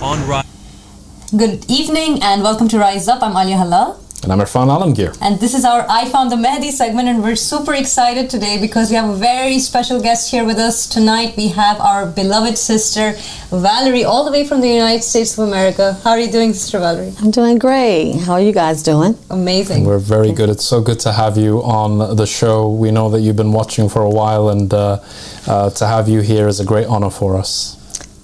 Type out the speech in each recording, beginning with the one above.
on Rise. Good evening and welcome to Rise Up. I'm Alia Halal. And I'm Irfan Alamgir. And this is our I Found the Mahdi segment, and we're super excited today because we have a very special guest here with us tonight. We have our beloved sister, Valerie, all the way from the United States of America. How are you doing, Sister Valerie? I'm doing great. How are you guys doing? Amazing. And we're very good. It's so good to have you on the show. We know that you've been watching for a while, and to have you here is a great honor for us.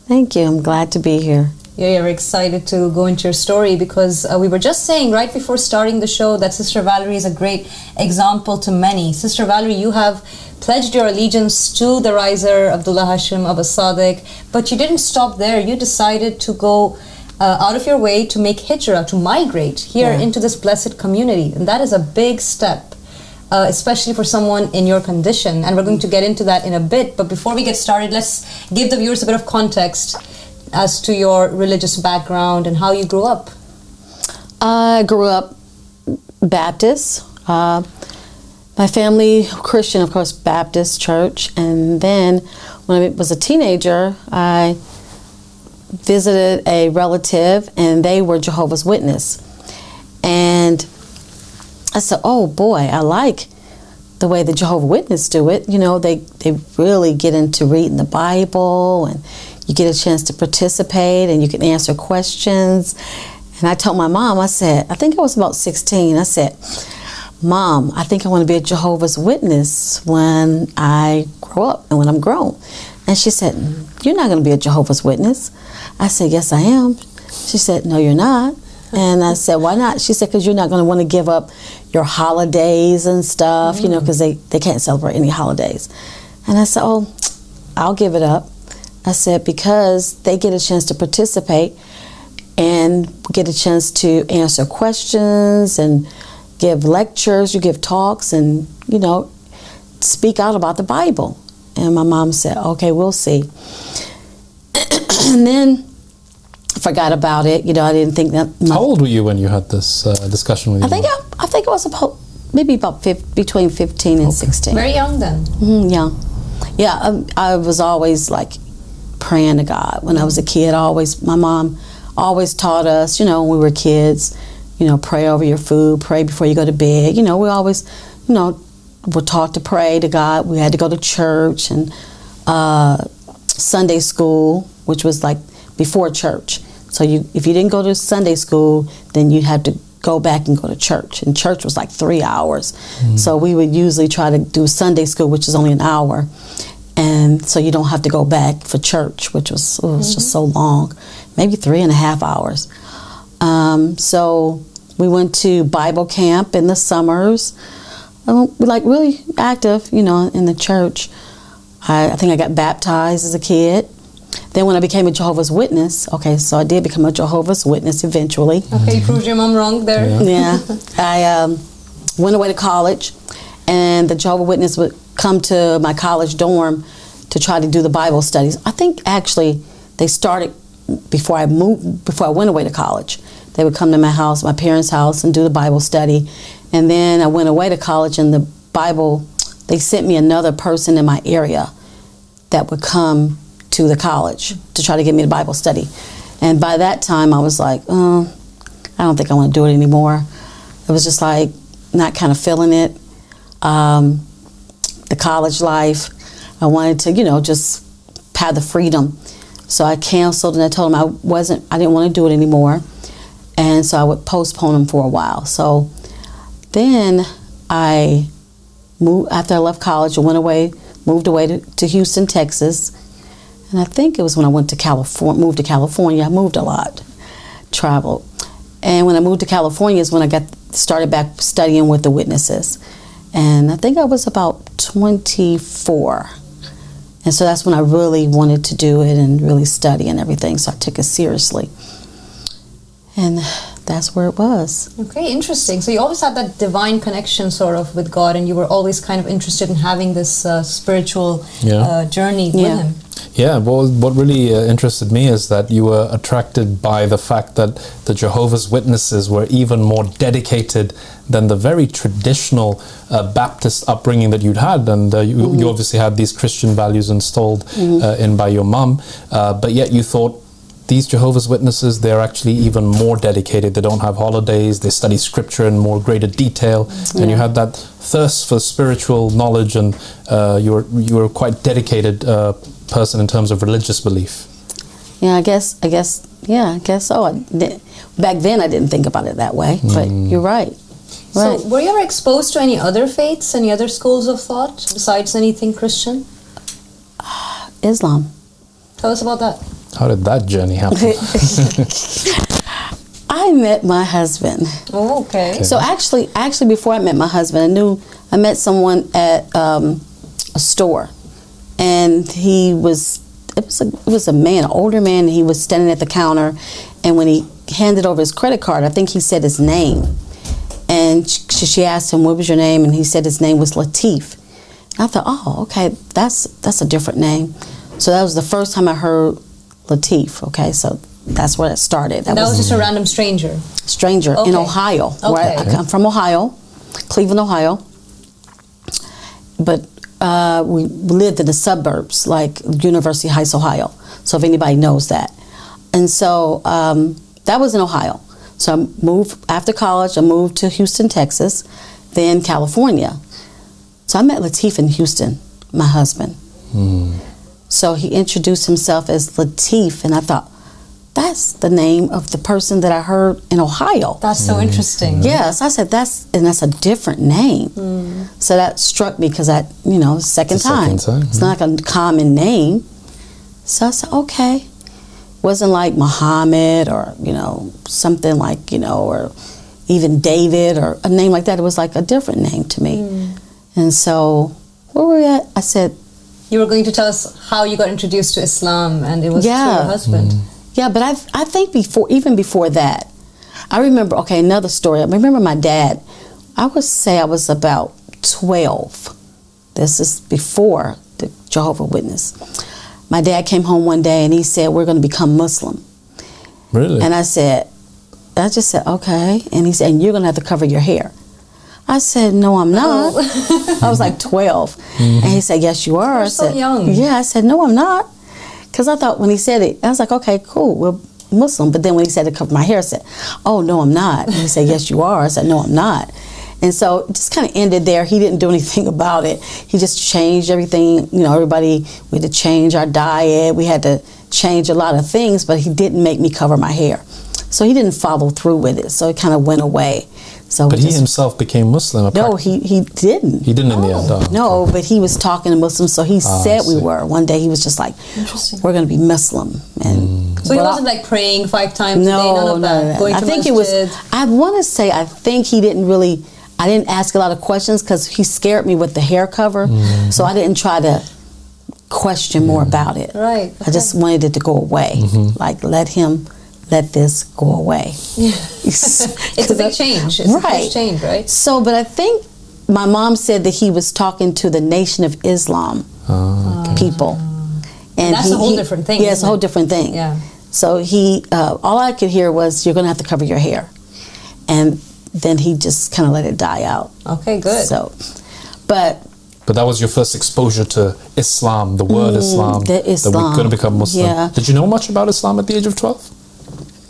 Thank you. I'm glad to be here. Yeah, we're excited to go into your story because we were just saying right before starting the show that Sister Valerie is a great example to many. Sister Valerie, you have pledged your allegiance to the riser, Abdullah Hashim Abbas Sadiq, but you didn't stop there. You decided to go out of your way to make hijrah, to migrate here into this blessed community. And that is a big step, especially for someone in your condition. And we're going to get into that in a bit. But before we get started, let's give the viewers a bit of context as to your religious background and how you grew up. I grew up Baptist. My family, Christian, of course, Baptist church. And then when I was a teenager, I visited a relative and they were Jehovah's Witness. And I said, oh boy, I like the way the Jehovah's Witness do it. You know, they really get into reading the Bible, and you get a chance to participate and you can answer questions. And I told my mom, I said, I think I was about 16. I said, Mom, I think I want to be a Jehovah's Witness when I grow up and when I'm grown. And she said, you're not going to be a Jehovah's Witness. I said, yes, I am. She said, no, you're not. And I said, why not? She said, because you're not going to want to give up your holidays and stuff, you know, because they can't celebrate any holidays. And I said, oh, I'll give it up. I said, because they get a chance to participate and get a chance to answer questions and give lectures, you give talks and, you know, speak out about the Bible. And my mom said, okay, we'll see. And then I forgot about it. You know, I didn't think that. How old were you when you had this discussion with your mom? I think it was about between 15 and 16. Very young then. Young. Yeah, I was always like praying to God. When I was a kid, my mom always taught us, you know, when we were kids, you know, pray over your food, pray before you go to bed. You know, we always, you know, were taught to pray to God. We had to go to church and Sunday school, which was like before church. So if you didn't go to Sunday school, then you had to go back and go to church. And church was like 3 hours. So we would usually try to do Sunday school, which is only an hour. And so you don't have to go back for church, which was just so long, maybe 3.5 hours. So we went to Bible camp in the summers. We like really active, you know, in the church. I think I got baptized as a kid. Then when I became a Jehovah's Witness, okay, so I did become a Jehovah's Witness eventually. Okay, you proved your mom wrong there. Yeah. I went away to college, and the Jehovah's Witness would come to my college dorm to try to do the Bible studies. I think actually they started before I went away to college. They would come to my house, my parents' house, and do the Bible study. And then I went away to college, and the Bible, they sent me another person in my area that would come to the college to try to get me the Bible study. And by that time I was like, I don't think I want to do it anymore. It was just like not kind of feeling it. The college life, I wanted to, you know, just have the freedom. So I canceled, and I told them I didn't want to do it anymore. And so I would postpone them for a while. So then I moved, after I left college, I moved away to Houston, Texas. And I think it was when I moved to California. I moved a lot, traveled. And when I moved to California is when I started back studying with the witnesses. And I think I was about 24. And so that's when I really wanted to do it and really study and everything. So I took it seriously. And that's where it was. Okay, interesting. So you always had that divine connection sort of with God, and you were always kind of interested in having this spiritual journey with Him. Yeah, well, what really interested me is that you were attracted by the fact that the Jehovah's Witnesses were even more dedicated than the very traditional Baptist upbringing that you'd had. And you obviously had these Christian values installed in by your mum, but yet you thought these Jehovah's Witnesses, they're actually even more dedicated. They don't have holidays. They study scripture in more greater detail. And you had that thirst for spiritual knowledge, and you were quite dedicated person in terms of religious belief. Yeah, I guess so. Back then I didn't think about it that way, but you're right. So were you ever exposed to any other faiths, any other schools of thought besides anything Christian? Islam. Tell us about that. How did that journey happen? I met my husband. Oh, okay. So actually, before I met my husband, I met someone at a store, and it was a man, an older man, and he was standing at the counter, and when he handed over his credit card, I think he said his name, and she asked him, "What was your name?" And he said his name was Latif. And I thought, oh, okay, that's a different name. So that was the first time I heard Latif. Okay, so that's where it started. That was just a random stranger? Stranger in Ohio. Okay. I'm from Ohio, Cleveland, Ohio. But we lived in the suburbs, like University Heights, Ohio. So if anybody knows that. And so that was in Ohio. So I moved, after college, I moved to Houston, Texas, then California. So I met Latif in Houston, my husband. So he introduced himself as Latif, and I thought, that's the name of the person that I heard in Ohio. That's so interesting. Yes, I said that's a different name. So that struck me because second time. It's not like a common name. So I said, okay. Wasn't like Muhammad or something like or even David or a name like that. It was like a different name to me. And so where were we at? I said, you were going to tell us how you got introduced to Islam, and it was through your husband. Yeah, but I think even before that, I remember, another story. I remember my dad, I would say I was about 12. This is before the Jehovah's Witness. My dad came home one day and he said, we're going to become Muslim. Really? And I just said, okay. And he said, and you're going to have to cover your hair. I said, no, I'm not. I was like 12. And he said, yes, you are. You're so young. Yeah, I said, no, I'm not. Because I thought when he said it, I was like, okay, cool, we're Muslim. But then when he said to cover my hair, I said, oh, no, I'm not. And he said, yes, you are. I said, no, I'm not. And so it just kind of ended there. He didn't do anything about it. He just changed everything. We had to change our diet. We had to change a lot of things, but he didn't make me cover my hair. So he didn't follow through with it. So it kind of went away. So but he himself became Muslim? No, he didn't. He didn't in the end? No, but he was talking to Muslims, so he said we were. One day he was just like, we're going to be Muslim. And so he wasn't like praying 5 times a day, none of that? Going to think masjid. I think he didn't really, I didn't ask a lot of questions because he scared me with the hair cover. So I didn't try to question more about it. Right. I just wanted it to go away. Like let this go away. It's a big change. It's a big change, right? So, but I think my mom said that he was talking to the Nation of Islam people. And that's a whole different thing. Yeah, it's a whole different thing. Yeah. So he, all I could hear was, you're going to have to cover your hair. And then he just kind of let it die out. Okay, good. So, but that was your first exposure to Islam, the word Islam. The Islam. That we're going to become Muslim. Yeah. Did you know much about Islam at the age of 12?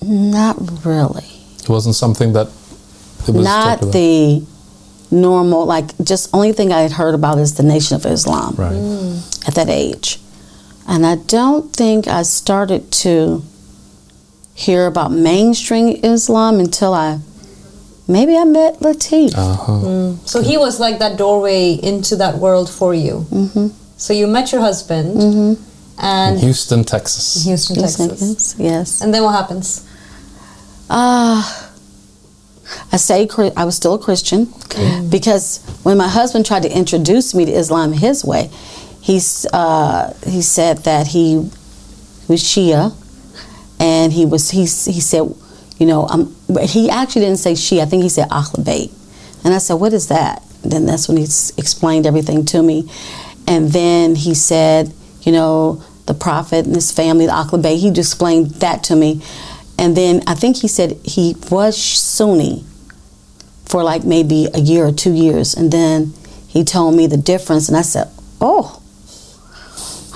Not really. It wasn't something that it was not popular. The normal, like, just only thing I had heard about is the Nation of Islam. Right. At that age. And I don't think I started to hear about mainstream Islam until I met Latif. So he was like that doorway into that world for you. So you met your husband and in Houston, Texas. Houston, Texas. Yes. And then what happens? I was still a Christian because when my husband tried to introduce me to Islam his way, he said that he was Shia, and he said, he actually didn't say Shia. I think he said Ahl Bayt, and I said, what is that? And then that's when he explained everything to me, and then he said, the Prophet and his family, the Ahl Bayt. He just explained that to me. And then I think he said he was Sunni for like maybe a year or 2 years. And then he told me the difference. And I said, oh,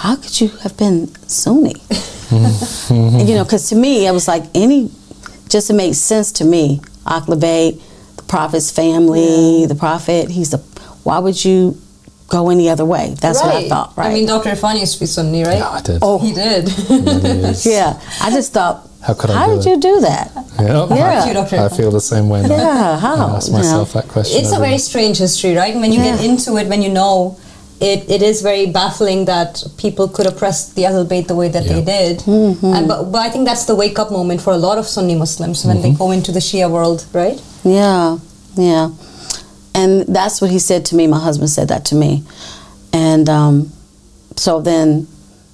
how could you have been Sunni? And, you know, because to me, it was like just to make sense to me. Ahl Bayt, the Prophet's family, the Prophet, why would you go any other way? That's what I thought, right? I mean, Dr. Irfan used to be Sunni, right? Yeah, I did. Oh, he did. Yeah, I just thought, how did you do that? I feel the same way now. Yeah, how? I ask myself that question. It's a very strange history, right? When you get into it, when you know, it is very baffling that people could oppress the Ahl Bayt the way that they did. But I think that's the wake-up moment for a lot of Sunni Muslims when they go into the Shia world, right? Yeah. And that's what he said to me. My husband said that to me. And so then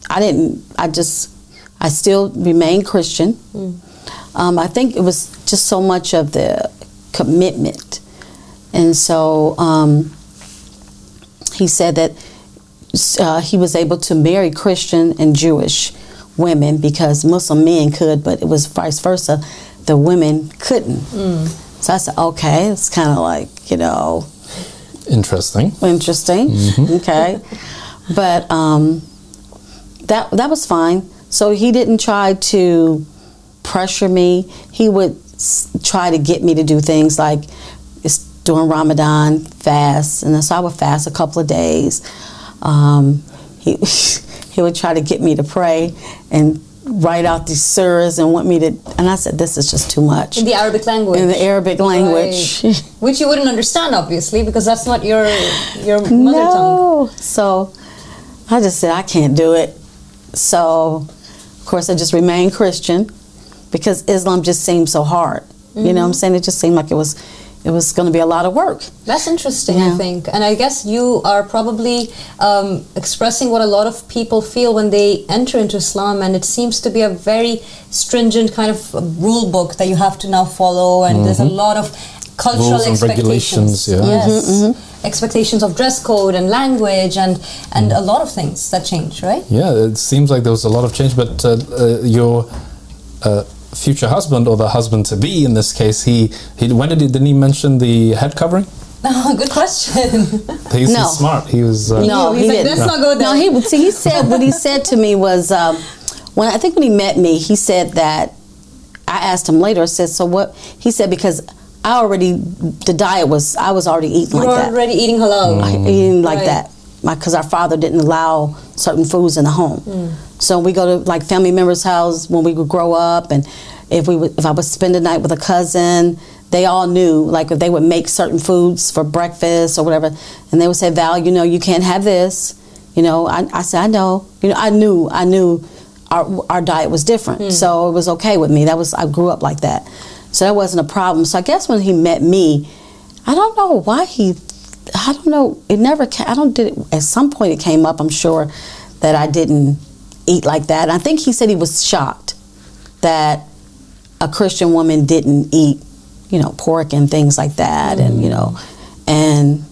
I still remained Christian. I think it was just so much of the commitment. And so he said that he was able to marry Christian and Jewish women because Muslim men could, but it was vice versa. The women couldn't. So I said, okay, it's kind of like, you know. Interesting. Okay. But that was fine. So he didn't try to pressure me. He would try to get me to do things like during Ramadan, fast. And so I would fast a couple of days. He would try to get me to pray and write out these surahs and want me to, and I said, this is just too much. In the Arabic language. In the Arabic language. Right. Which you wouldn't understand, obviously, because that's not your mother tongue. So I just said, I can't do it. So, of course, I just remained Christian because Islam just seemed so hard. You know what I'm saying? It just seemed like it was going to be a lot of work. That's interesting, I think. And I guess you are probably expressing what a lot of people feel when they enter into Islam, and it seems to be a very stringent kind of rule book that you have to now follow, and there's a lot of cultural rules and regulations. Expectations of dress code and language and a lot of things that change, right? Yeah, it seems like there was a lot of change, but your future husband, or the husband to be in this case, didn't he mention the head covering? Oh, good question. He's smart. He was he didn't. Let's not go there. No, he said what he said to me was when he met me, he said that I asked him later. I said, so what? He said because I was already eating like that. You were already eating halal. Eating like that because our father didn't allow certain foods in the home. So we go to like family members' house when we would grow up, and if I would spend the night with a cousin, they all knew, like if they would make certain foods for breakfast or whatever, and they would say, Val, you know, you can't have this. You know, I said, I know. You know, I knew our diet was different, so it was okay with me. I grew up like that, so that wasn't a problem. So I guess when he met me, I don't know why I don't know. It never. At some point it came up, I'm sure, that I didn't eat like that. And I think he said he was shocked that a Christian woman didn't eat, you know, pork and things like that, and you know, and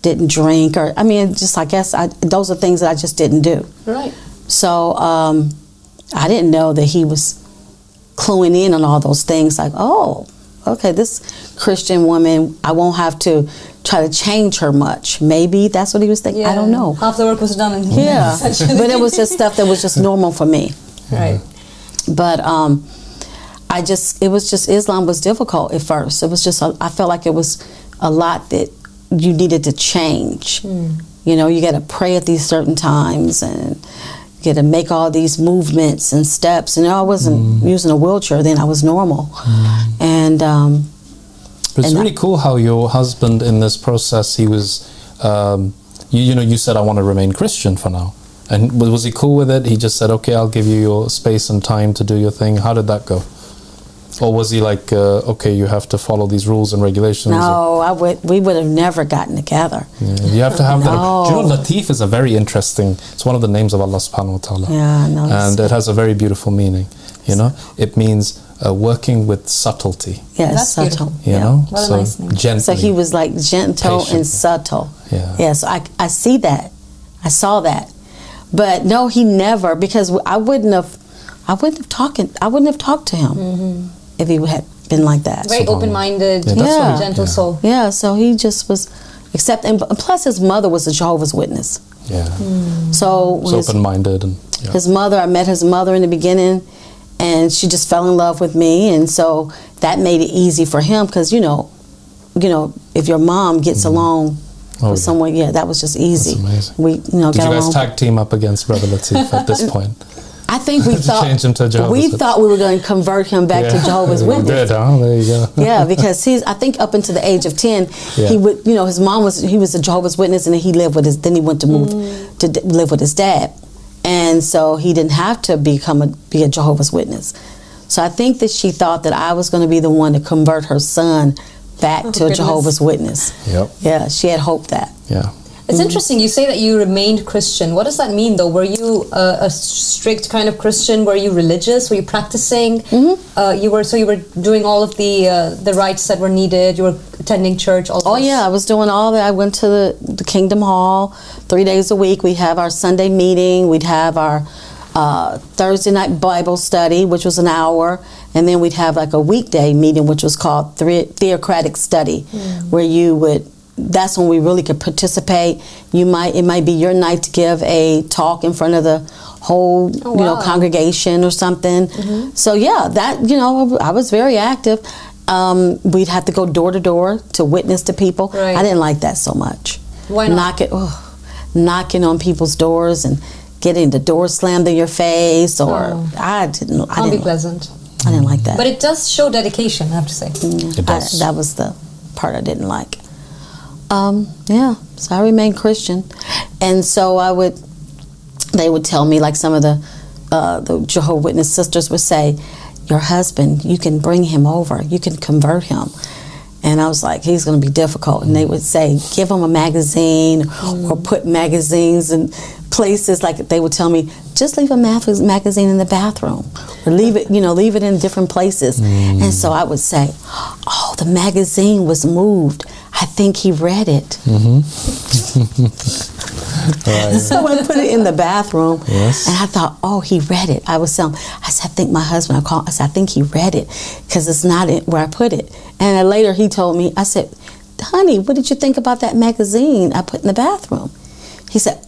didn't drink, or I mean, just I guess those are things that I just didn't do. Right. So I didn't know that he was cluing in on all those things. Like, oh, okay, this Christian woman, I won't have to try to change her much. Maybe that's what he was thinking. I don't know. Half the work was done. But it was just stuff that was just normal for me. Right. But it was just Islam was difficult at first. It was just I felt like it was a lot that you needed to change. You know, you got to pray at these certain times, and you got to make all these movements and steps. And I wasn't using a wheelchair then; I was normal. And but it's really cool how your husband in this process, he was, you said, I want to remain Christian for now. And was he cool with it? He just said, okay, I'll give you your space and time to do your thing. How did that go? Or was he like, okay, you have to follow these rules and regulations? No, we would have never gotten together. Yeah, you have to have that. Do you know, Latif is a very interesting, it's one of the names of Allah subhanahu wa ta'ala. Yeah, I know. And it has a very beautiful meaning, you know? It means working with subtlety. Yeah, that's subtle. Beautiful. You know? What a nice name. Gently. So he was like gentle Patiently. and subtle. Yeah. Yeah, so I see that. I saw that. But no, he never, because I wouldn't have talked to him if he had been like that. Very open-minded, gentle soul. Yeah, so he just was and plus his mother was a Jehovah's Witness. Yeah. So It's open-minded. And his mother, I met his mother in the beginning, and she just fell in love with me, and so that made it easy for him because you know, if your mom gets along with someone, that was just easy. That's amazing. We, Did you guys tag team up against Brother Latif at this point? I think we thought change him to Jehovah's we thought we were going to convert him back to Jehovah's Witness. Good, huh? There you go. Yeah, because I think up until the age of 10, he would, his mom he was a Jehovah's Witness, and then he lived with then he went to move to live with his dad, and so he didn't have to be a Jehovah's Witness. So I think that she thought that I was going to be the one to convert her son back to a Jehovah's Witness. Yep. Yeah, she had hoped that. Yeah. It's interesting. You say that you remained Christian. What does that mean, though? Were you a strict kind of Christian? Were you religious? Were you practicing? You were doing all of the rites that were needed. You were attending church. I was doing all that. I went to the Kingdom Hall 3 days a week. We'd have our Sunday meeting. We'd have our Thursday night Bible study, which was an hour, and then we'd have like a weekday meeting, which was called theocratic study, where you would. That's when we really could participate. It might be your night to give a talk in front of the whole congregation or something. So I was very active. We'd have to go door to door to witness to people. Right. I didn't like that so much. Why not? Knocking on people's doors and getting the door slammed in your face, or I didn't. Can't be pleasant. I didn't like that. But it does show dedication, I have to say. It does. That was the part I didn't like. So I remained Christian, and so they would tell me, like some of the Jehovah's Witness sisters would say, your husband, you can bring him over, you can convert him. And I was like, he's going to be difficult. And they would say, give him a magazine or put magazines in places. Like they would tell me, just leave a magazine in the bathroom or leave it in different places. And so I would say, the magazine was moved. I think he read it. Right. So I put it in the bathroom, and I thought, he read it. I was telling him, I said, I think my husband, I said, I think he read it because it's not where I put it. And then later he told me, I said, honey, what did you think about that magazine I put in the bathroom? He said,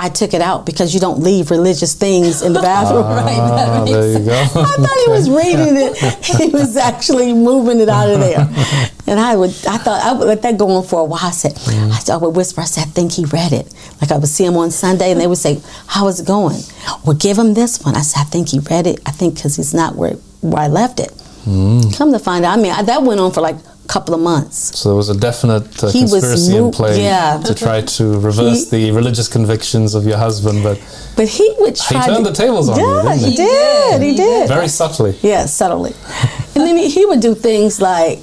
I took it out because you don't leave religious things in the bathroom. Right? There you go. I thought he was reading it. He was actually moving it out of there. And I thought I would let that go on for a while. I would whisper, I said, I think he read it. Like I would see him on Sunday and they would say, how is it going? Well, give him this one. I said, I think he read it. I think because he's not where I left it. Come to find out, that went on for like couple of months. So there was a definite conspiracy in play to try to reverse the religious convictions of your husband, but he would try. He turned the tables on you, didn't he? He did. Very subtly. Yeah, subtly. And then he would do things like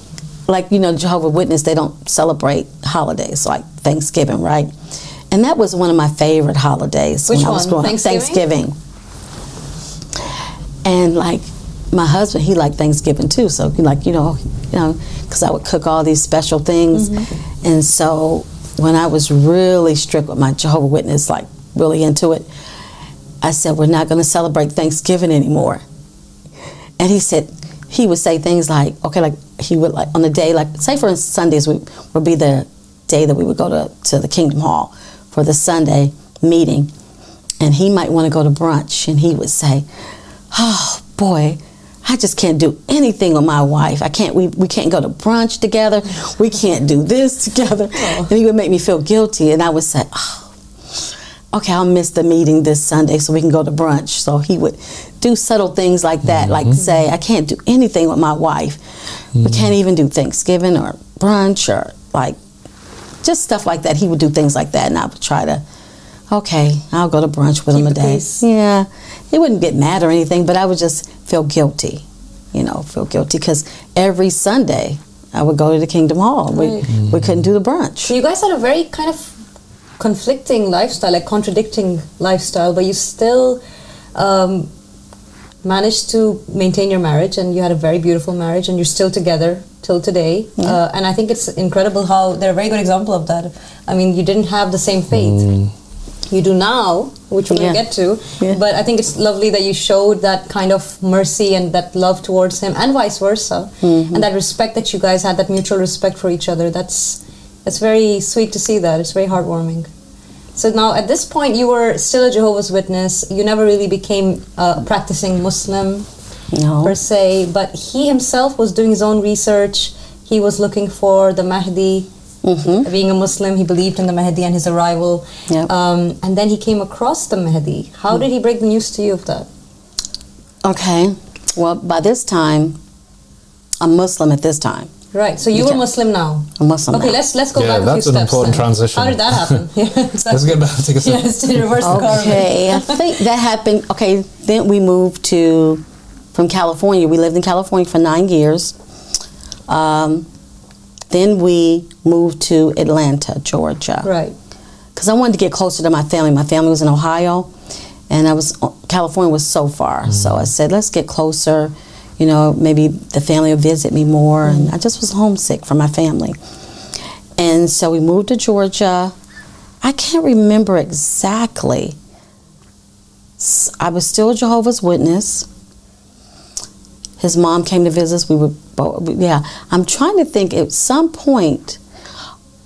Jehovah's Witness, they don't celebrate holidays like Thanksgiving, right? And that was one of my favorite holidays. Which when I was growing up. Thanksgiving. And like my husband, he liked Thanksgiving too. So because I would cook all these special things. And so when I was really strict with my Jehovah's Witness, like really into it, I said, we're not going to celebrate Thanksgiving anymore. And he would say things like, he would on the day, say for instance, Sundays would be the day that we would go to the Kingdom Hall for the Sunday meeting. And he might want to go to brunch. And he would say, oh boy, I just can't do anything with my wife. We can't go to brunch together. We can't do this together. And he would make me feel guilty. And I would say, okay, I'll miss the meeting this Sunday so we can go to brunch. So he would do subtle things like that, like say, I can't do anything with my wife. We can't even do Thanksgiving or brunch or just stuff like that. He would do things like that. And I would try to, I'll go to brunch with him a day. Peace. Yeah. He wouldn't get mad or anything, but I would just feel guilty, because every Sunday I would go to the Kingdom Hall. We couldn't do the brunch. So you guys had a very kind of conflicting lifestyle, like contradicting lifestyle, but you still managed to maintain your marriage, and you had a very beautiful marriage, and you're still together till today. And I think it's incredible how they're a very good example of that. You didn't have the same faith. You do now, which we're going to get to, but I think it's lovely that you showed that kind of mercy and that love towards him, and vice versa, and that respect that you guys had, that mutual respect for each other. That's very sweet to see that. It's very heartwarming. So now at this point you were still a Jehovah's Witness. You never really became a practicing Muslim per se, but he himself was doing his own research. He was looking for the Mahdi. Being a Muslim, he believed in the Mahdi and his arrival. Yep. And then he came across the Mahdi. How did he break the news to you of that? Okay. Well, by this time, I'm Muslim at this time. Right. So you were Muslim now. I'm Muslim Okay, now. let's go back a few steps. That's an important transition. How did that happen? Yeah, exactly. Let's get back to take a second. Yes, to reverse the car. Okay, I think that happened. Okay, then we moved from California. We lived in California for 9 years. Then we moved to Atlanta, Georgia. Right. Because I wanted to get closer to my family. My family was in Ohio, and California was so far. So I said, let's get closer. You know, maybe the family will visit me more. And I just was homesick for my family. And so we moved to Georgia. I can't remember exactly. I was still a Jehovah's Witness. His mom came to visit us. We were both, I'm trying to think at some point.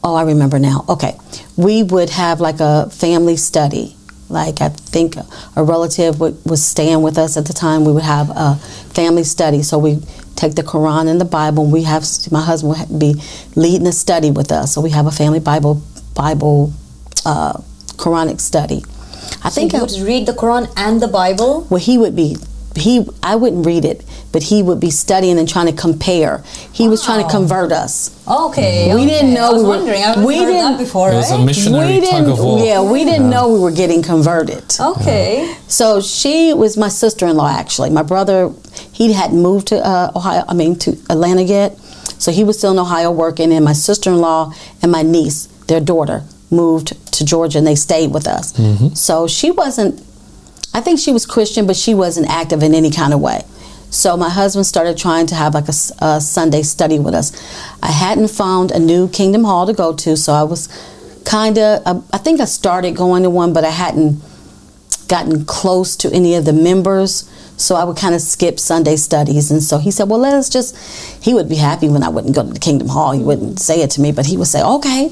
Oh, I remember now. Okay. We would have like a family study. Like I think a relative was staying with us at the time. We would have a family study. So we take the Quran and the Bible. And my husband would be leading a study with us. So we have a family Bible Quranic study. I think you would read the Quran and the Bible? Well, I wouldn't read it, but he would be studying and trying to compare. He was trying to convert us. Okay. We didn't know I was wondering. I haven't heard that before. It was a missionary tug of war. Yeah, we didn't know we were getting converted. Okay. So she was my sister-in-law, actually. My brother, he hadn't moved to to Atlanta yet, so he was still in Ohio working. And my sister-in-law and my niece, their daughter, moved to Georgia, and they stayed with us. So she wasn't. I think she was Christian, but she wasn't active in any kind of way. So my husband started trying to have like a Sunday study with us. I hadn't found a new Kingdom Hall to go to, so I was I think I started going to one, but I hadn't gotten close to any of the members, so I would kind of skip Sunday studies. And so he said, well, he would be happy when I wouldn't go to the Kingdom Hall. He wouldn't say it to me, but he would say, okay,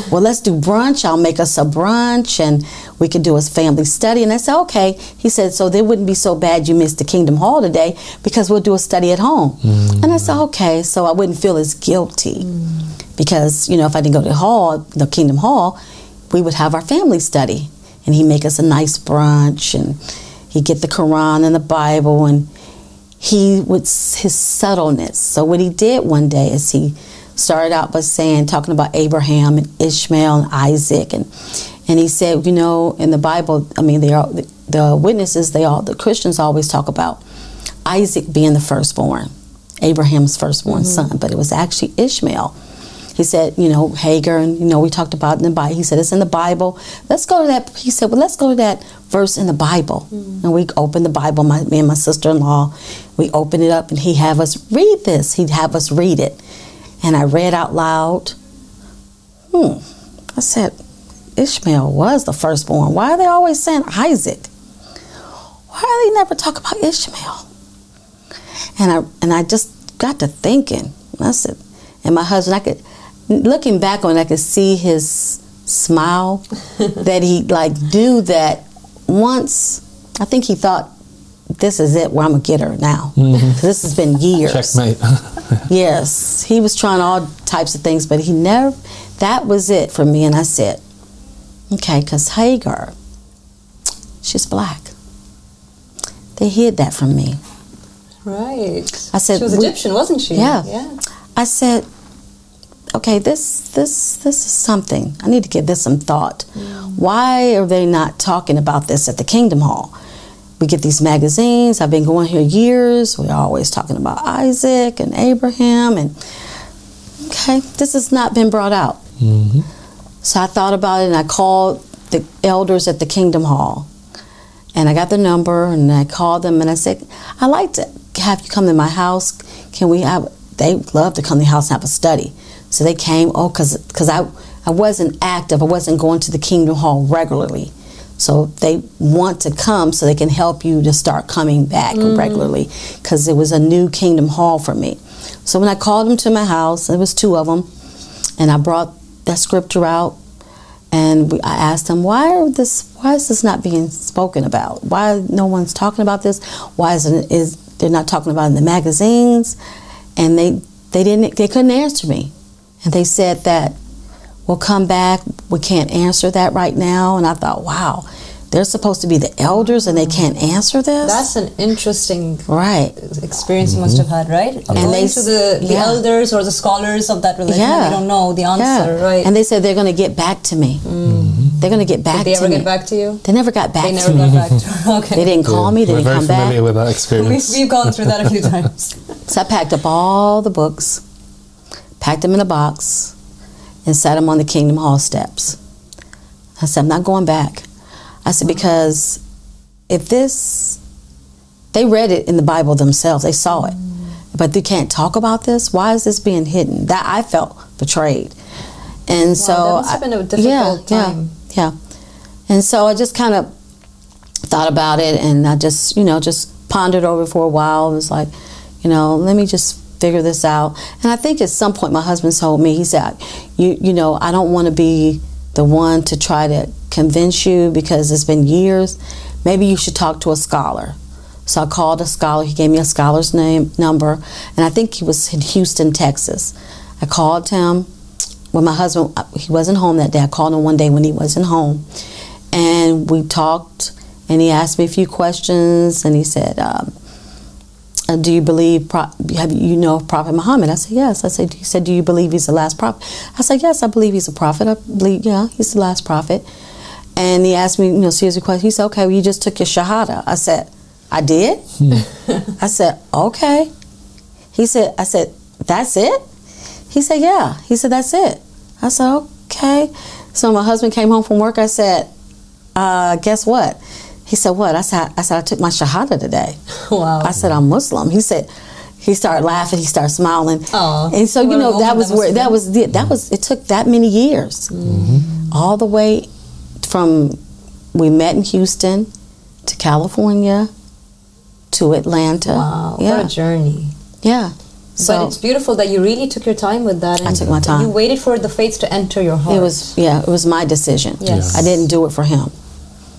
well, let's do brunch. I'll make us a brunch, and we could do a family study. And I said, okay. He said, so it wouldn't be so bad you missed the Kingdom Hall today, because we'll do a study at home. And I said, okay, so I wouldn't feel as guilty, because, if I didn't go to the Kingdom Hall, we would have our family study. And he'd make us a nice brunch, and he'd get the Quran and the Bible, and his subtleness. So what he did one day is he started out by talking about Abraham and Ishmael and Isaac, and he said, in the Bible, the witnesses, the Christians always talk about Isaac being the firstborn, Abraham's firstborn son, but it was actually Ishmael. He said, Hagar, and, we talked about it in the Bible. He said, it's in the Bible. Let's go to that. He said, well, let's go to that verse in the Bible. And we opened the Bible, me and my sister-in-law. We opened it up, and he'd have us read this. He'd have us read it. And I read out loud. I said, Ishmael was the firstborn. Why are they always saying Isaac? Why do they never talk about Ishmael? And I just got to thinking. I said, and my husband, looking back on it, I could see his smile that he knew that once. I think he thought, this is it, where I'm going to get her now. This has been years. Checkmate. Yes. He was trying all types of things, but that was it for me. And I said, okay, because Hagar, she's black. They hid that from me. Right. I said, she was Egyptian, wasn't she? Yeah. I said, okay, this is something. I need to give this some thought. Why are they not talking about this at the Kingdom Hall? We get these magazines. I've been going here years. We're always talking about Isaac and Abraham. And okay, this has not been brought out. So I thought about it, and I called the elders at the Kingdom Hall. And I got the number, and I called them, and I said, I'd like to have you come to my house. They love to come to the house and have a study. So they came, because I wasn't active. I wasn't going to the Kingdom Hall regularly. So they want to come so they can help you to start coming back regularly, because it was a new Kingdom Hall for me. So when I called them to my house, there was 2 of them, and I brought that scripture out, And I asked them, why is this not being spoken about? Why no one's talking about this? Why they're not talking about it in the magazines? And they couldn't answer me. And they said that we'll come back. We can't answer that right now. And I thought, wow, they're supposed to be the elders and they can't answer this? That's an interesting experience you Mm-hmm. must have had, right? And going to the elders or the scholars of that religion, they don't know the answer, right? And they said they're going to get back to me. Mm-hmm. They're going to get back to me. Did they ever get back to you? They never got back to me. They never got back to you. Okay. They didn't call me. They didn't come back. We're very familiar with that experience. We've gone through that a few times. So I packed up all the books, packed them in a box, and sat them on the Kingdom Hall steps. I said, I'm not going back. I said, because they read it in the Bible themselves, they saw it, but they can't talk about this. Why is this being hidden? That I felt betrayed, and so that must have been a difficult time. Yeah. And so I just kind of thought about it, and I just pondered over it for a while. It was like, let me just figure this out. And I think at some point my husband told me, he said, I don't want to be the one to try to convince you because it's been years. Maybe you should talk to a scholar. So I called a scholar. He gave me a scholar's number, and I think he was in Houston, Texas. I called him when my husband, he wasn't home that day. I called him one day when he wasn't home, and we talked, and he asked me a few questions, and he said, do you believe, of Prophet Muhammad? I said, yes. He said, do you believe he's the last prophet? I said, yes, I believe he's a prophet. I believe, he's the last prophet. And he asked me, seriously question. He said, okay, well, you just took your Shahada. I said, I did? I said, okay. I said, that's it? He said, yeah. He said, that's it. I said, okay. So my husband came home from work. I said, guess what? He said, what? I said, I took my Shahada today. Wow. I said, I'm Muslim. He said, he started laughing. He started smiling. Oh, and so, it took that many years. Mm-hmm. All the way from, we met in Houston to California to Atlanta. Wow, yeah. What a journey. Yeah. So, but it's beautiful that you really took your time with that. And I took my time. You waited for the faith to enter your heart. It was my decision. Yes. I didn't do it for him.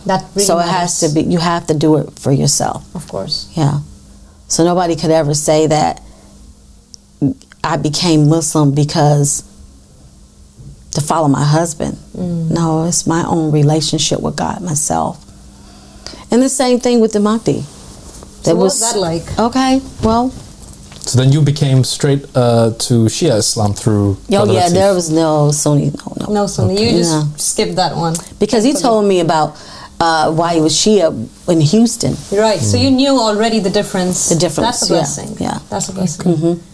That really so matters. It has to be, you have to do it for yourself. Of course. Yeah. So nobody could ever say that I became Muslim because to follow my husband. No, it's my own relationship with God myself. And the same thing with the Mahdi. So what was that like? Okay, well. So then you became straight to Shia Islam through Oh yeah, there was no Sunni. No Sunni. Okay. You just skipped that one. Because he told me about why he was Shia in Houston. Right. So you knew already the difference. The difference. That's a blessing. Yeah. That's a blessing. Mm-hmm.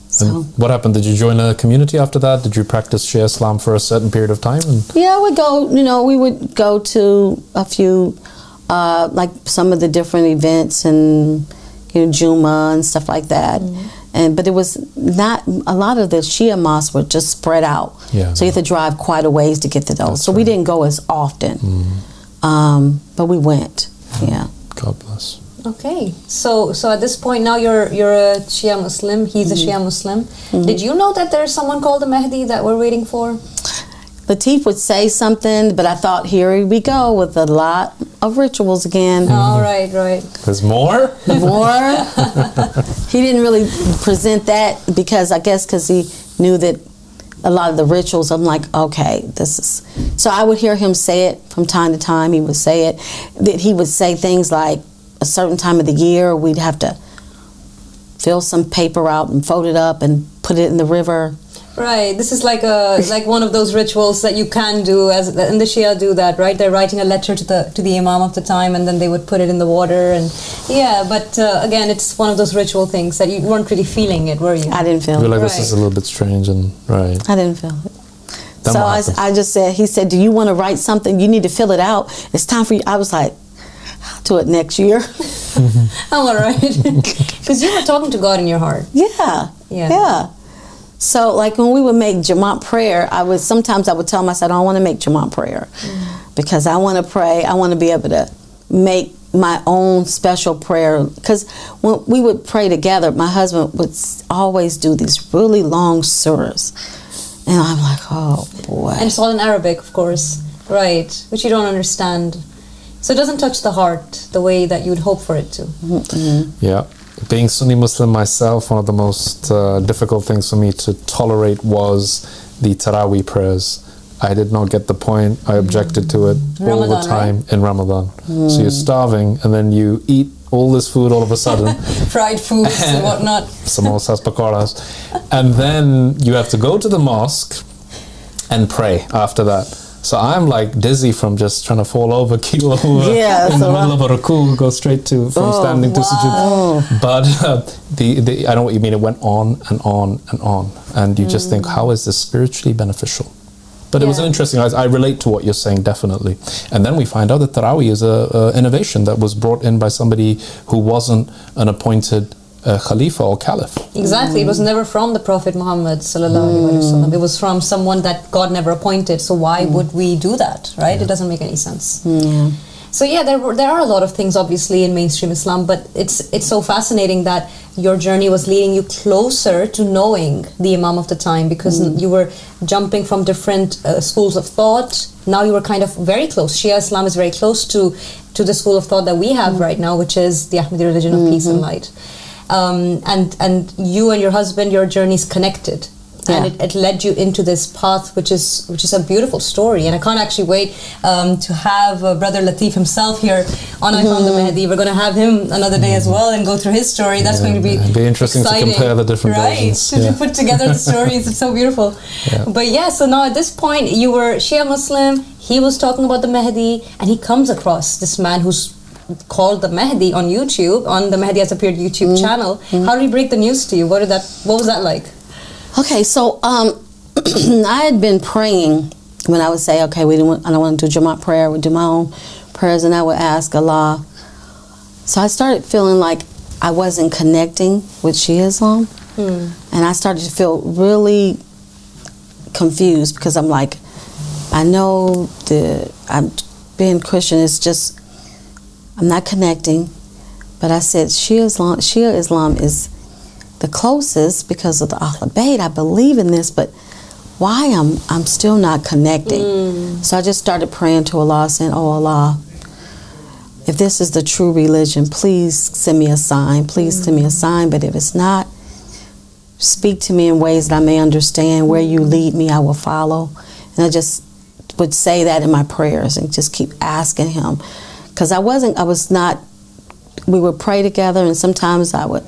So what happened? Did you join a community after that? Did you practice Shia Islam for a certain period of time? Yeah, we would go to a few, like some of the different events and Juma and stuff like that. But it was not, a lot of the Shia mosques were just spread out. Yeah. So you have to drive quite a ways to get to those. That's so we didn't go as often. But we went. Yeah. God bless. Okay, so at this point now you're a Shia Muslim. He's a Shia Muslim. Did you know that there's someone called the Mahdi that we're waiting for? Latif would say something, but I thought, here we go with a lot of rituals again. Oh, right. There's more? More. He didn't really present that because he knew that a lot of the rituals, I'm like, okay, this is. So I would hear him say it from time to time. He would say it. That he would say things like, a certain time of the year, we'd have to fill some paper out and fold it up and put it in the river. Right. This is like one of those rituals that you can do, and the Shia do that, right? They're writing a letter to the Imam of the time, and then they would put it in the water, and but again, it's one of those ritual things that you weren't really feeling it, were you? I didn't feel I feel it. like this is a little bit strange and right. I didn't feel it. Then so I just said, he said, do you want to write something? You need to fill it out. It's time for you. I was like, I'll do it next year. I'm all right. Because you were talking to God in your heart. Yeah. So like when we would make Jamaat prayer, sometimes I would tell myself, I don't want to make Jamaat prayer because I want to pray. I want to be able to make my own special prayer. Because when we would pray together, my husband would always do these really long surahs. And I'm like, oh boy. And it's all in Arabic, of course. Right. Which you don't understand. So it doesn't touch the heart the way that you would hope for it to. Yeah. Being Sunni Muslim myself, one of the most difficult things for me to tolerate was the Taraweeh prayers. I did not get the point. I objected to it all the time, right? In Ramadan. So you're starving and then you eat all this food all of a sudden. Fried foods and whatnot. Samosas, pakoras. And then you have to go to the mosque and pray after that. So I'm like dizzy from just trying to fall over, keel over in the middle of a ruku, go straight to from standing to sujood. But I know what you mean. It went on and on and on, and you just think, how is this spiritually beneficial? But it was an interesting. I relate to what you're saying definitely. And then we find out that Taraweeh is a innovation that was brought in by somebody who wasn't an appointed Khalifa or Caliph. Exactly. It was never from the Prophet Muhammad sallallahu alaihi wasallam. It was from someone that God never appointed. So why would we do that, right? It doesn't make any sense. So yeah, there are a lot of things obviously in mainstream Islam, but it's so fascinating that your journey was leading you closer to knowing the Imam of the time, because you were jumping from different schools of thought. Now you were kind of very close. Shia Islam is very close to the school of thought that we have right now, which is the Ahmadi religion of peace and light. And you and your husband, your journeys connected. And it led you into this path, which is a beautiful story. And I can't actually wait to have Brother Latif himself here on I Found the Mahdi. We're going to have him another day as well and go through his story. That's going to be interesting exciting, to compare the different versions. To put together the stories. It's so beautiful. But so now at this point, you were Shia Muslim. He was talking about the Mahdi, and he comes across this man who's called the Mahdi on YouTube, on the Mahdi Has Appeared YouTube channel. How did he break the news to you? What was that like? Okay, so I had been praying when I would say, okay, I don't want to do Jamaat prayer, I would do my own prayers, and I would ask Allah. So I started feeling like I wasn't connecting with Shia Islam, and I started to feel really confused, because I'm like, I know I'm being Christian is just, I'm not connecting, but I said Shia Islam is the closest because of the Ahl Bayt. I believe in this, but why I'm still not connecting? So I just started praying to Allah, saying, oh Allah, if this is the true religion, please send me a sign. Please send me a sign. But if it's not, speak to me in ways that I may understand. Where you lead me, I will follow. And I just would say that in my prayers and just keep asking him. Because we would pray together, and sometimes I would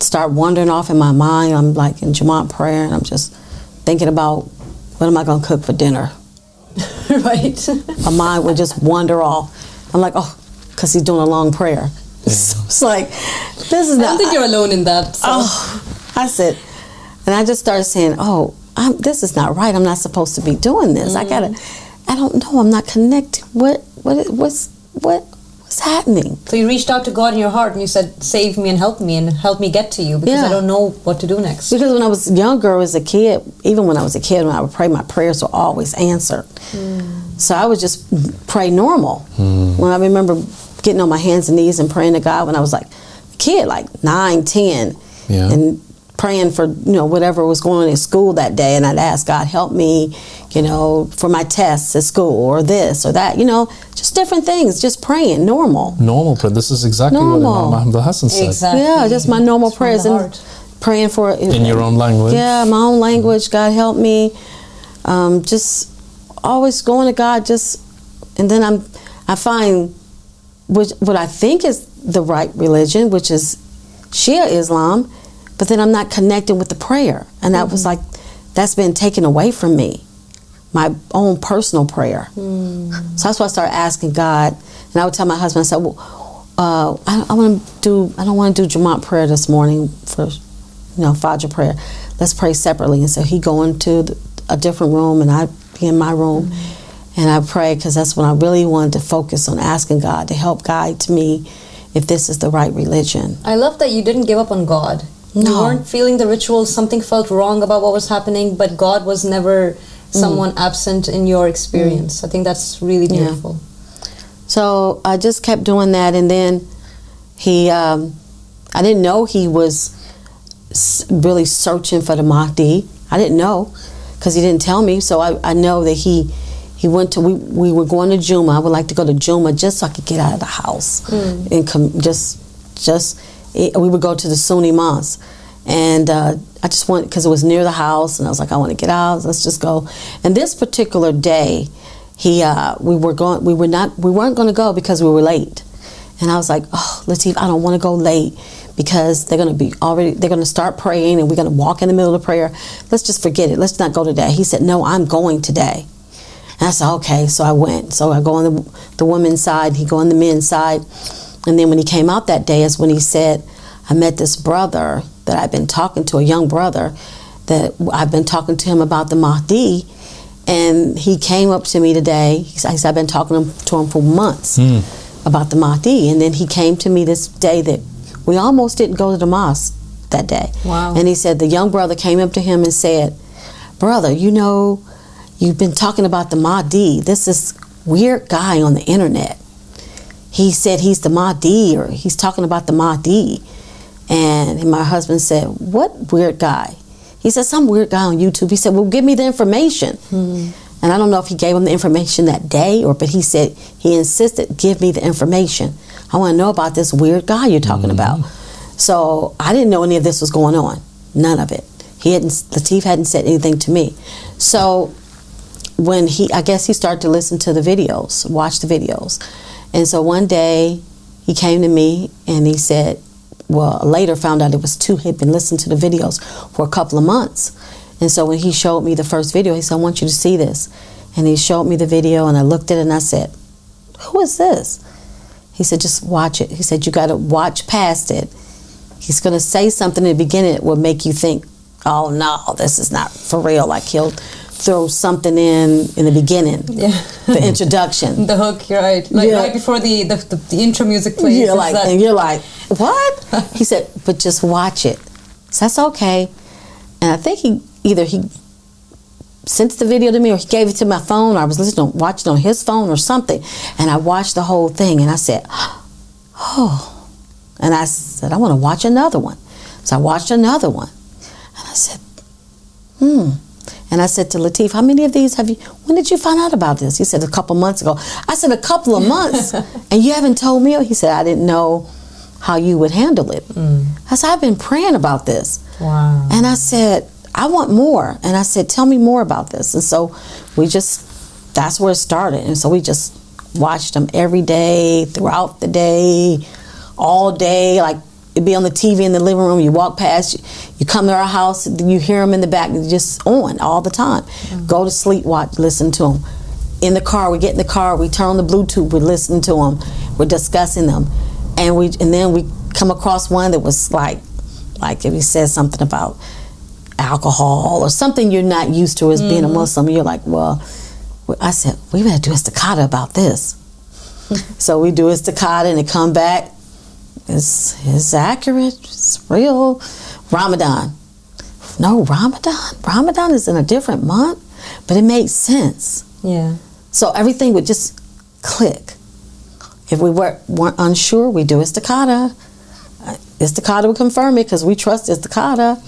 start wandering off in my mind. I'm like in Jamaat prayer, and I'm just thinking about, what am I going to cook for dinner? Right. My mind would just wander off. I'm like, oh, because he's doing a long prayer. So it's like, this is not. I don't think you're alone in that. So. Oh, I said, and I just started saying, oh, this is not right. I'm not supposed to be doing this. I don't know. I'm not connected. What's happening? So you reached out to God in your heart and you said, save me and help me get to you, because I don't know what to do next. Because when I was younger as a kid, even when I was a kid, when I would pray, my prayers were always answered. So I would just pray normal. When I remember getting on my hands and knees and praying to God when I was like a kid, like 9, 10, and praying for whatever was going on in school that day, and I'd ask God, help me, for my tests at school, or this or that, just different things, just praying normal prayer. This is exactly what Imam Ahmad al-Hassan said. Exactly. Just my normal prayers, and praying for it in your own language. My own language. God help me. Just always going to God. And then I find what I think is the right religion, which is Shia Islam. But then I'm not connecting with the prayer. And that was like, that's been taken away from me, my own personal prayer. So that's why I started asking God. And I would tell my husband, I said, well, I don't want to do Jamaat prayer this morning for, Fajr prayer. Let's pray separately. And so he go into a different room, and I'd be in my room. And I pray, because that's when I really wanted to focus on asking God to help guide me if this is the right religion. I love that you didn't give up on God. No. You weren't feeling the rituals, something felt wrong about what was happening, but God was never someone absent in your experience. I think that's really beautiful. So I just kept doing that, and then I didn't know he was really searching for the Mahdi. I didn't know, because he didn't tell me. So I know that he went to, we were going to Juma. I would like to go to Juma just so I could get out of the house and come, we would go to the Sunni mosque. And I just went, because it was near the house, and I was like, I want to get out, let's just go. And this particular day, we weren't going to go because we were late. And I was like, oh, Latif, I don't want to go late because they're going to start praying and we're going to walk in the middle of prayer. Let's just forget it. Let's not go today. He said, no, I'm going today. And I said, okay. So I went. So I go on the women's side, he go on the men's side. And then when he came out that day is when he said, I met this brother that I've been talking to, a young brother, that I've been talking to him about the Mahdi. And he came up to me today. He said, I've been talking to him for months about the Mahdi. And then he came to me this day that we almost didn't go to the mosque that day. Wow. And he said, the young brother came up to him and said, brother, you know, you've been talking about the Mahdi. This is weird guy on the internet. He said he's the Mahdi, or he's talking about the Mahdi. And my husband said, what weird guy? He said, some weird guy on YouTube. He said, well, give me the information. And I don't know if he gave him the information that day, but he said, he insisted, give me the information. I want to know about this weird guy you're talking about. So I didn't know any of this was going on. None of it. Latif hadn't said anything to me. So when I guess he started to listen to the videos, watch the videos. And so one day he came to me and he said, well, later found out it was he'd been listening to the videos for a couple of months. And so when he showed me the first video, he said, I want you to see this. And he showed me the video and I looked at it and I said, who is this? He said, just watch it. He said, you got to watch past it. He's going to say something in the beginning that will make you think, oh no, this is not for real. Like he'll throw something in the beginning, the introduction. The hook, you're right. Like right before the intro music plays. And you're like, what? He said, but just watch it. So that's okay. And I think he sent the video to me or he gave it to my phone, or I was watching on his phone or something. And I watched the whole thing and I said, oh. And I said, I want to watch another one. So I watched another one. And I said, And I said to Latif, how many of these when did you find out about this? He said, a couple months ago. I said, a couple of months? And you haven't told me? He said, I didn't know how you would handle it. I said, I've been praying about this. Wow. And I said, I want more. And I said, tell me more about this. And so that's where it started. And so we just watched them every day, throughout the day, all day. Like, it'd be on the TV in the living room. You walk past, you come to our house, you hear them in the back, just on all the time. Go to sleep, listen to them. In the car, we get in the car, we turn on the Bluetooth, we're listening to them, we're discussing them. And then we come across one that was like if he says something about alcohol or something you're not used to as being a Muslim, you're like, well, I said, we better do a staccato about this. So we do a staccato and it come back. It's accurate. It's real. Ramadan. No, Ramadan is in a different month, but it made sense. Yeah. So everything would just click. If we weren't unsure, we do Istacada. Istacada would confirm it because we trust Istacada.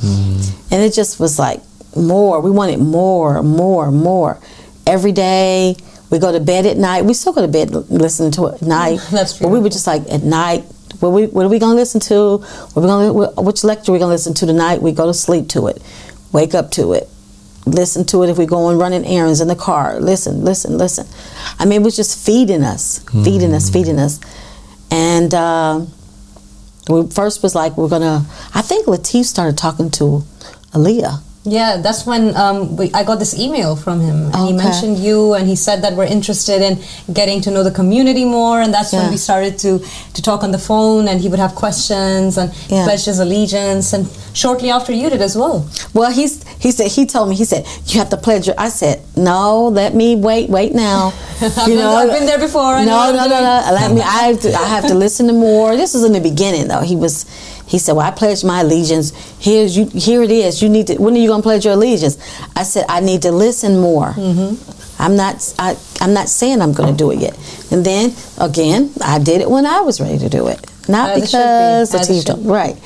And it just was like more. We wanted more. Every day, we go to bed at night. We still go to bed listening to it at night. That's true. But we were just like, at night, what are we going to listen to? Which lecture are we going to listen to tonight? We go to sleep to it. Wake up to it. Listen to it if we're going running errands in the car. Listen. I mean, it was just feeding us. And we first was like, I think Latif started talking to Aaliyah. Yeah, that's when I got this email from him, and he mentioned you, and he said that we're interested in getting to know the community more, and that's when we started to talk on the phone, and he would have questions, and he pledged his allegiance, and shortly after you did as well. Well, he told me, you have to pledge your, I said, no, let me wait now. I've been there before. No. I have to listen to more. This was in the beginning, though. He said, well, I pledged my allegiance. Here it is. When are you going to pledge your allegiance? I said, I need to listen more. I'm not saying I'm going to do it yet. And then, again, I did it when I was ready to do it. Not because the TV. Right.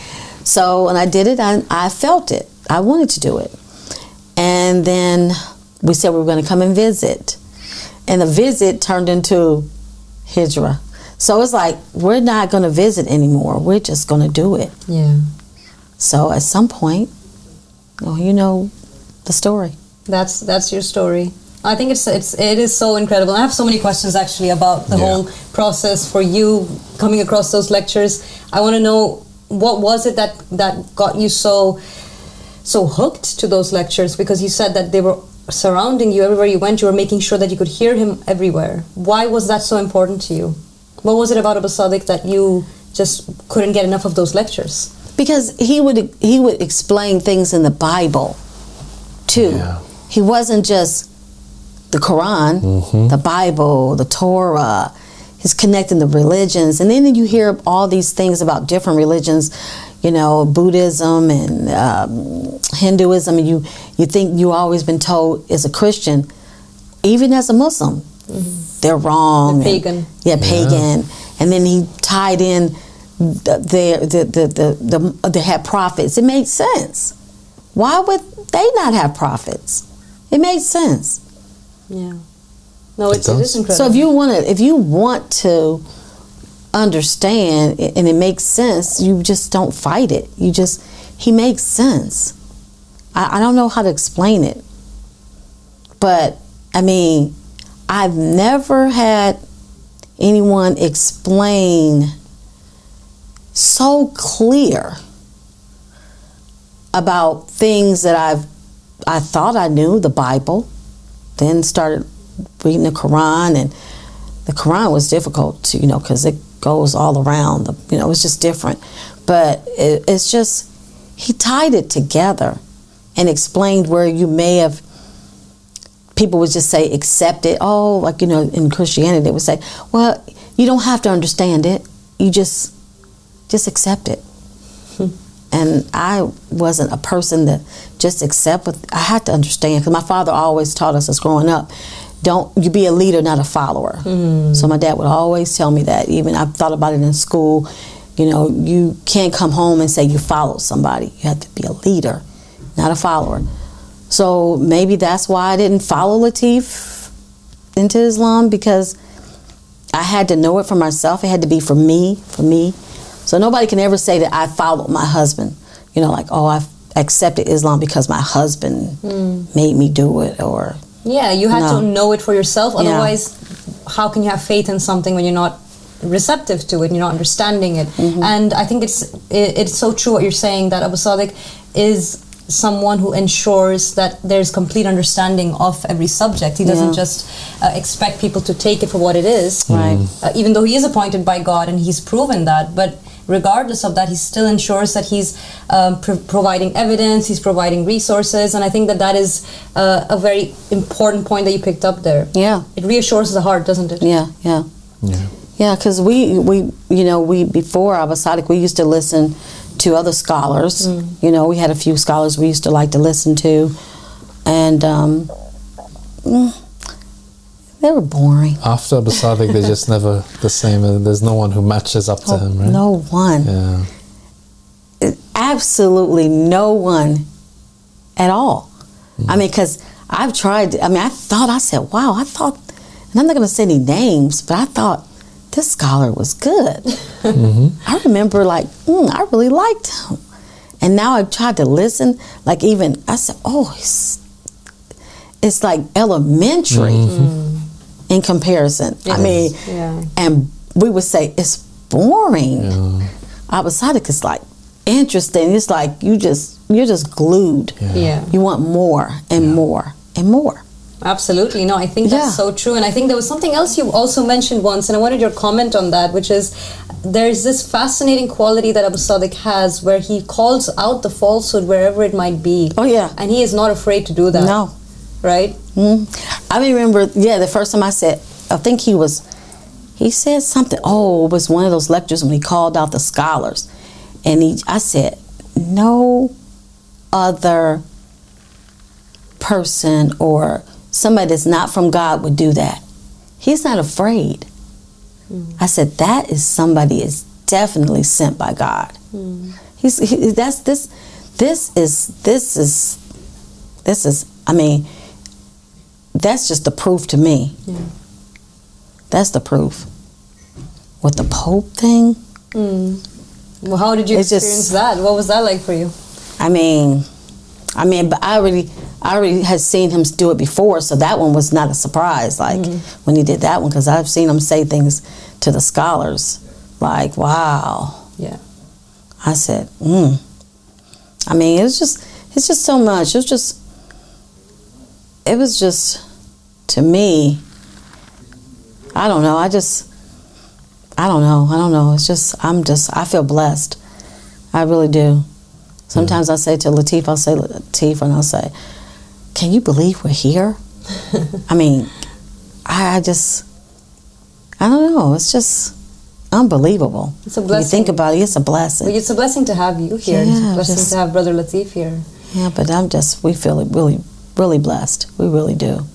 So when I did it, I felt it. I wanted to do it. And And then we said we were going to come and visit. And the visit turned into Hijra. So it's like, we're not going to visit anymore. We're just going to do it. Yeah. So at some point, well, you know the story. That's your story. I think it is so incredible. I have so many questions actually about the whole process for you coming across those lectures. I want to know, what was it that got you so hooked to those lectures? Because you said that they were surrounding you everywhere you went. You were making sure that you could hear him everywhere. Why was that so important to you? What was it about Abu Sadiq that you just couldn't get enough of those lectures? Because he would explain things in the Bible too. Yeah. He wasn't just the Quran, the Bible, the Torah. He's connecting the religions, and then you hear all these things about different religions, you know, Buddhism and Hinduism, and you think you've always been told as a Christian, even as a Muslim, they're wrong. The pagan. Pagan. And then he tied in they had prophets. It made sense. Why would they not have prophets? It made sense. Yeah. No, it is incredible. So if you want to understand and it makes sense, you just don't fight it. He makes sense. I don't know how to explain it. But I mean, I've never had anyone explain so clear about things that I thought I knew, the Bible, then started reading the Quran, and the Quran was difficult to, you know, because it goes all around, it's just different. But it's just, he tied it together and explained where you may have, people would just say, accept it. Oh, like, in Christianity, they would say, well, you don't have to understand it. You just accept it. And I wasn't a person that just accept, but I had to understand, because my father always taught us as growing up, you be a leader, not a follower. So my dad would always tell me that. Even I've thought about it in school. You can't come home and say you followed somebody. You have to be a leader, not a follower. So maybe that's why I didn't follow Latif into Islam, because I had to know it for myself. It had to be for me. So nobody can ever say that I followed my husband. Like, oh, I accepted Islam because my husband made me do it, or... Yeah, you had to know it for yourself. Otherwise, how can you have faith in something when you're not receptive to it and you're not understanding it? And I think it's so true what you're saying, that Abu Sadiq is someone who ensures that there's complete understanding of every subject. He doesn't just expect people to take it for what it is, right? Even though he is appointed by God and he's proven that, but regardless of that, he still ensures that he's providing evidence, he's providing resources, and I think that is a very important point that you picked up there. Yeah, it reassures the heart, doesn't it? Yeah, because we before Abu Sadiq, we used to listen to other scholars. We had a few scholars we used to like to listen to, and they were boring. After Abu Sadiq, they're just never the same. There's no one who matches up to him, right? No one. Yeah. Absolutely no one at all. I mean, because I've tried, I said, wow, and I'm not going to say any names, but I thought, this scholar was good. I remember, I really liked him. And now I've tried to listen, I said, oh, it's like elementary in comparison. And we would say, it's boring. Abu Sadiq is interesting. It's like you're just glued. You want more and more and more. Absolutely. No, I think that's so true. And I think there was something else you also mentioned once, and I wanted your comment on that, which is there's this fascinating quality that Abu Sadiq has where he calls out the falsehood wherever it might be. Oh, yeah. And he is not afraid to do that. No. Right? I remember, the first time I think he said something, it was one of those lectures when he called out the scholars. And I said, no other person or somebody that's not from God would do that. He's not afraid. I said, that is somebody is definitely sent by God. This is I mean, that's just the proof to me. Yeah. That's the proof. With the Pope thing. Well, how did you experience that? What was that like for you? I mean, but I already had seen him do it before, so that one was not a surprise. Like when he did that one, because I've seen him say things to the scholars, like, "Wow." Yeah. I said, I mean, it's just so much. It was just, to me, I don't know. I don't know. It's just, I feel blessed. I really do. Sometimes I say to Latif, and I'll say, can you believe we're here? I mean, I don't know. It's just unbelievable. It's a blessing. When you think about it, it's a blessing. Well, it's a blessing to have you here. It's a blessing to have Brother Latif here. Yeah, but we feel really, really blessed. We really do.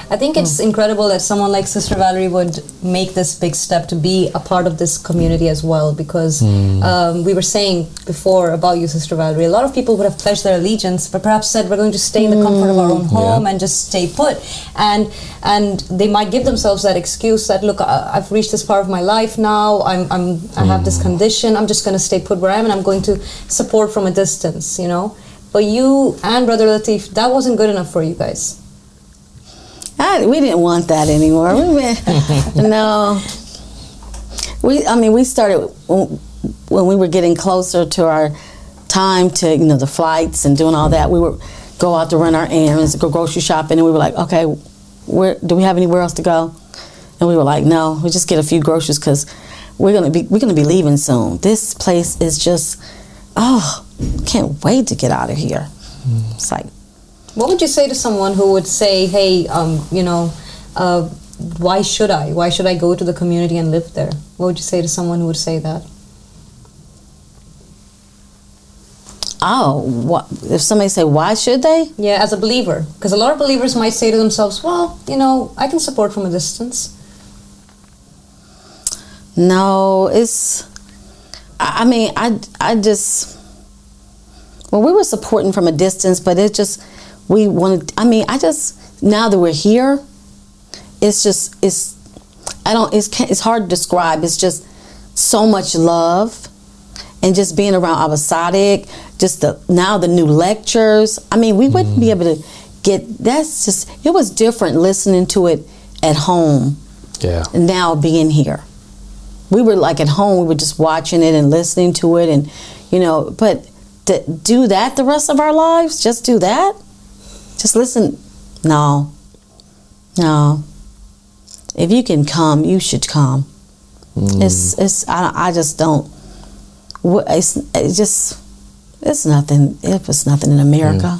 I think it's incredible that someone like Sister Valerie would make this big step to be a part of this community as well, because we were saying before about you, Sister Valerie, a lot of people would have pledged their allegiance, but perhaps said we're going to stay in the comfort of our own home and just stay put. And they might give themselves that excuse that, look, I've reached this part of my life now, I have this condition, I'm just going to stay put where I am and I'm going to support from a distance, you know. But you and Brother Latif, that wasn't good enough for you guys. We didn't want that anymore. No. We started when we were getting closer to our time to, the flights and doing all that. We would go out to run our errands, go grocery shopping, and we were like, okay, do we have anywhere else to go? And we were like, no, we just get a few groceries because we're gonna be leaving soon. This place is just, can't wait to get out of here. It's like. What would you say to someone who would say, hey, why should I? Why should I go to the community and live there? What would you say to someone who would say that? What if somebody say, why should they? Yeah, as a believer. Because a lot of believers might say to themselves, well, I can support from a distance. No, we were supporting from a distance, but it just, now that we're here, it's hard to describe. It's just so much love, and just being around Abba Sadiq, now the new lectures. We wouldn't be able to it was different listening to it at home. Yeah. And now being here. We were like at home, we were just watching it and listening to it, and, but to do that the rest of our lives, just do that? Just listen. No. If you can come, you should come. I just don't. It's nothing. It was nothing in America.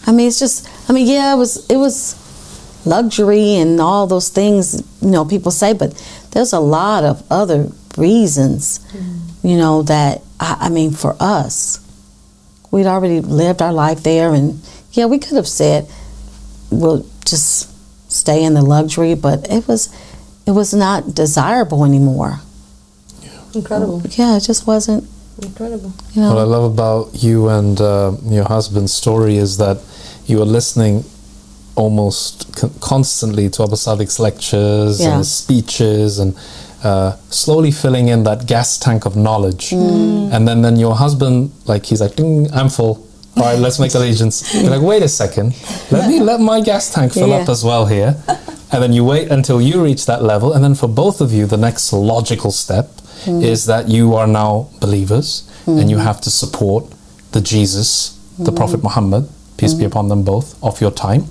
It was luxury and all those things, people say, but there's a lot of other reasons, that, for us, we'd already lived our life there, and we could have said, we'll just stay in the luxury, but it was not desirable anymore. Yeah. Incredible. Yeah, it just wasn't. Incredible. What I love about you and your husband's story is that you are listening almost constantly to Abba Sadiq's lectures and his speeches, and slowly filling in that gas tank of knowledge. And then your husband, he's like, ding, I'm full. All right, let's make allegiance. You're like, wait a second, let my gas tank fill up as well here. And then you wait until you reach that level, and then for both of you, the next logical step is that you are now believers, and you have to support the Jesus, the Prophet Muhammad, peace be upon them both, of your time.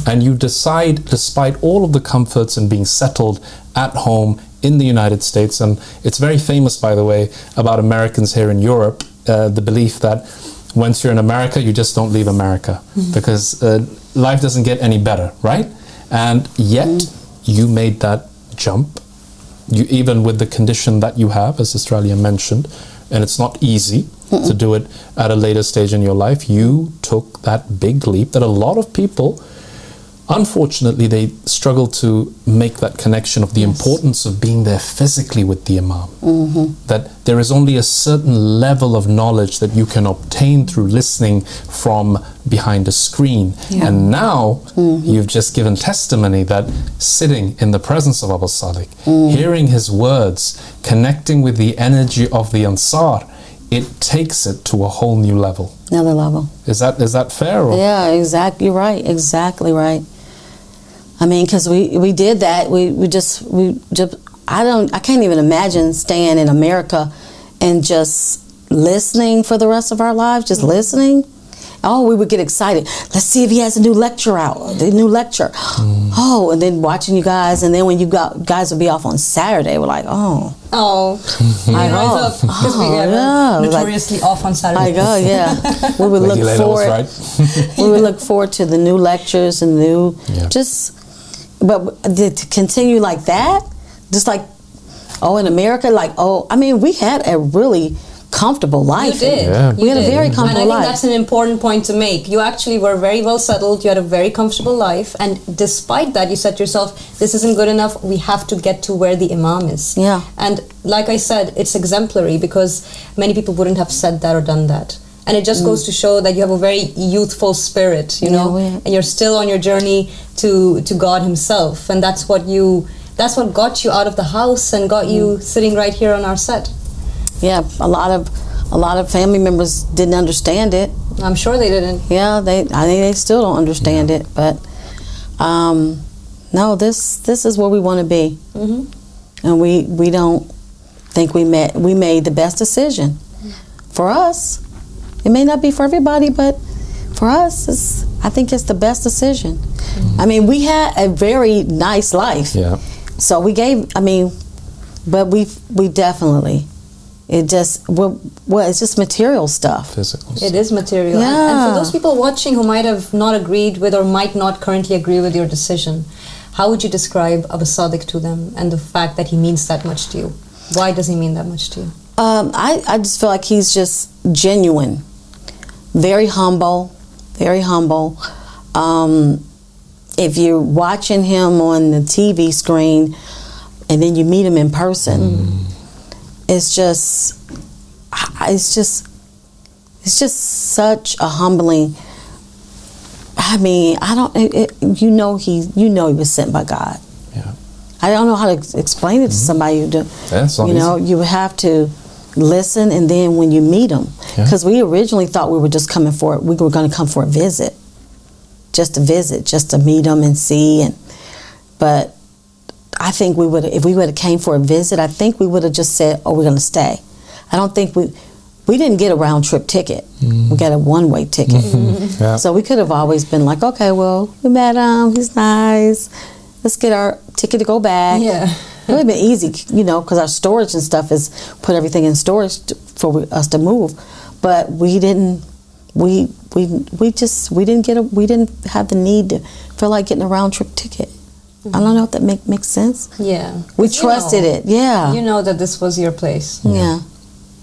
And you decide, despite all of the comforts and being settled at home in the United States, and it's very famous, by the way, about Americans here in Europe, the belief that once you're in America, you just don't leave America, because life doesn't get any better, right? And yet, you made that jump, even with the condition that you have, as Australia mentioned, and it's not easy to do it at a later stage in your life. You took that big leap that a lot of people unfortunately, they struggle to make that connection of the importance of being there physically with the Imam. That there is only a certain level of knowledge that you can obtain through listening from behind a screen. And now you've just given testimony that sitting in the presence of Abu Sadiq, hearing his words, connecting with the energy of the Ansar, it takes it to a whole new level. Another level. Is that fair? Or? Yeah, exactly right. Exactly right. I mean, because we did that. We just I can't even imagine staying in America and just listening for the rest of our lives, just listening. Oh, we would get excited. Let's see if he has a new lecture out, the new lecture. Oh, and then watching you guys, and then when you guys would be off on Saturday, we're like, oh. Because we are notoriously off on Saturday. We would look forward. We would look forward to the new lectures and but to continue like that, just like, in America, we had a really comfortable life. You did. Yeah. We had a very comfortable life. And I think that's an important point to make. You actually were very well settled. You had a very comfortable life. And despite that, you said to yourself, this isn't good enough. We have to get to where the Imam is. Yeah. And like I said, it's exemplary because many people wouldn't have said that or done that. And it just goes to show that you have a very youthful spirit, you know, and you're still on your journey to God Himself. And that's what got you out of the house and got you sitting right here on our set. Yeah, a lot of family members didn't understand it. I'm sure they didn't. Yeah, I think they still don't understand it. But no, this is where we want to be, and we don't think we made the best decision for us. It may not be for everybody, but for us, I think it's the best decision. I mean, we had a very nice life. Yeah. So we but we definitely. It's just material stuff. Physical stuff. It is material. Yeah. And for those people watching who might have not agreed with or might not currently agree with your decision, how would you describe Abu Sadiq to them and the fact that he means that much to you? Why does he mean that much to you? I just feel like he's just genuine, very humble, very humble. If you're watching him on the TV screen and then you meet him in person, it's just such a humbling. I mean, he was sent by God. Yeah. I don't know how to explain it to somebody who do. You have to listen, and then when you meet him, because we originally thought we were going to come for a visit, just to meet him and see, but I think if we would have came for a visit, I think we would have just said, we're going to stay. I don't think we didn't get a round trip ticket. We got a one-way ticket. So we could have always been like, okay, well, we met him, he's nice, let's get our ticket to go back. Yeah. It would have been easy, because our storage and stuff is put everything in storage for us to move. But we didn't. We didn't have the need to feel like getting a round trip ticket. I don't know if that makes sense. Yeah. We trusted it. Yeah. You know that this was your place. Yeah.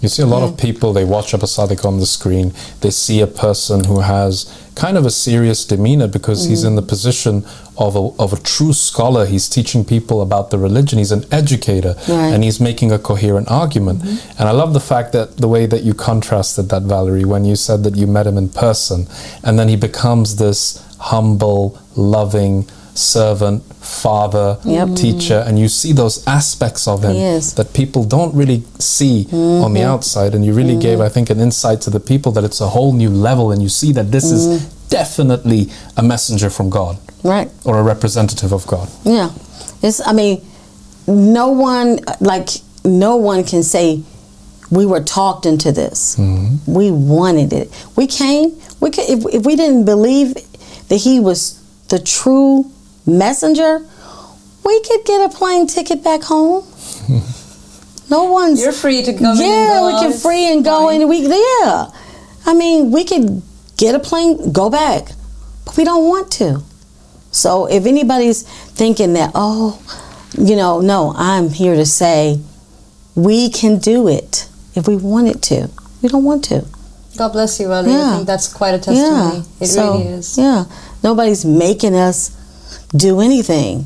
You see a lot of people, they watch Abu Sadiq on the screen, they see a person who has kind of a serious demeanor because he's in the position of a true scholar. He's teaching people about the religion. He's an educator, and he's making a coherent argument. And I love the fact that the way that you contrasted that, Valerie, when you said that you met him in person, and then he becomes this humble, loving servant, father, teacher, and you see those aspects of him that people don't really see on the outside. And you really gave, I think, an insight to the people that it's a whole new level, and you see that this is definitely a messenger from God, right, or a representative of God. Yeah, no one can say we were talked into this. We wanted it. We came. If we didn't believe that he was the true messenger, we could get a plane ticket back home. You're free to come. Yeah, we can free and go, and we could get a plane, go back, but we don't want to. So if anybody's thinking that, no, I'm here to say we can do it if we wanted to. We don't want to. God bless you, Valerie. I think that's quite a testimony. It really is. Yeah. Nobody's making us do anything.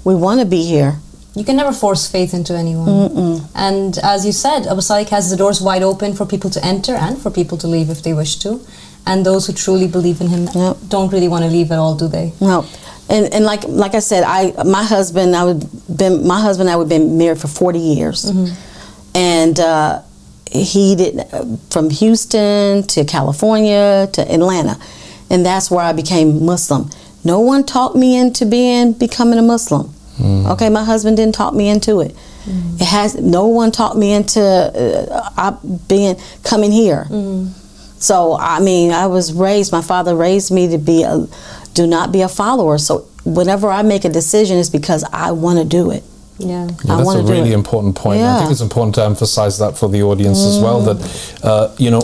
We want to be here. You can never force faith into anyone. And as you said, Apostolic has the doors wide open for people to enter and for people to leave if they wish to. And those who truly believe in him don't really want to leave at all, do they? No. And like I said, my husband and I would been married for 40 years. And he did from Houston to California to Atlanta. And that's where I became Muslim. No one talked me into becoming a Muslim. Okay, my husband didn't talk me into it. No one talked me into coming here. So I mean, I was raised. My father raised me to do not be a follower. So whenever I make a decision, it's because I want to do it. Yeah, that's a really important point. I think it's important to emphasize that for the audience as well. That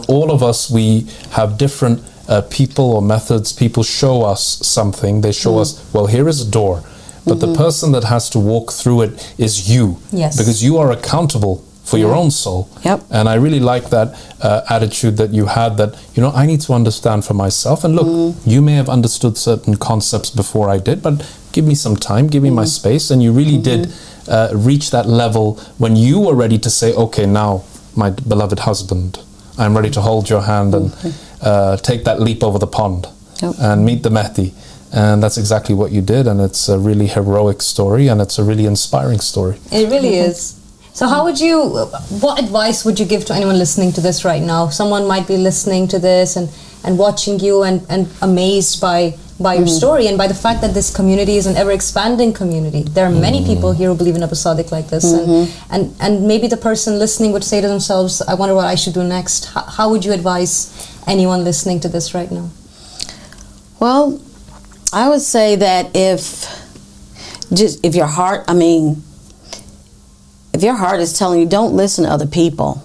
all of us, we have different people or methods. People show us something. They show us, well, here is a door. But the person that has to walk through it is you. Yes. Because you are accountable for your own soul. And I really like that attitude that you had, that, I need to understand for myself. And look, you may have understood certain concepts before I did, but give me some time, give me my space. And you really did reach that level when you were ready to say, okay, now, my beloved husband, I'm ready to hold your hand and take that leap over the pond and meet the Mahdi. And that's exactly what you did, and it's a really heroic story, and it's a really inspiring story. It really is. So what advice would you give to anyone listening to this right now? Someone might be listening to this and watching you and amazed by your story and by the fact that this community is an ever-expanding community. There are many people here who believe in Apostolic like this, and maybe the person listening would say to themselves, I wonder what I should do next. How would you advise anyone listening to this right now? Well, I would say that if your heart is telling you, don't listen to other people.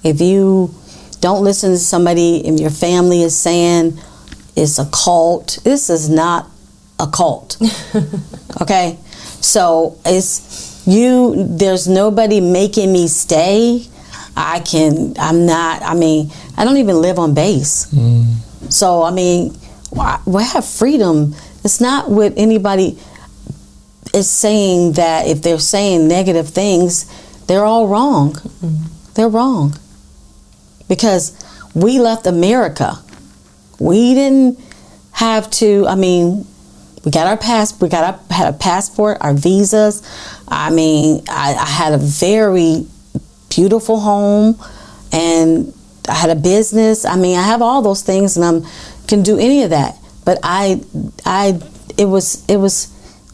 If you don't listen to somebody in your family is saying it's a cult, this is not a cult. Okay? So there's nobody making me stay. I don't even live on base. So, we have freedom. It's not what anybody is saying, that if they're saying negative things, they're all wrong. They're wrong. Because we left America. We didn't have to, we got had a passport, our visas. I had a very beautiful home, and I had a business. I have all those things, and can do any of that, but it was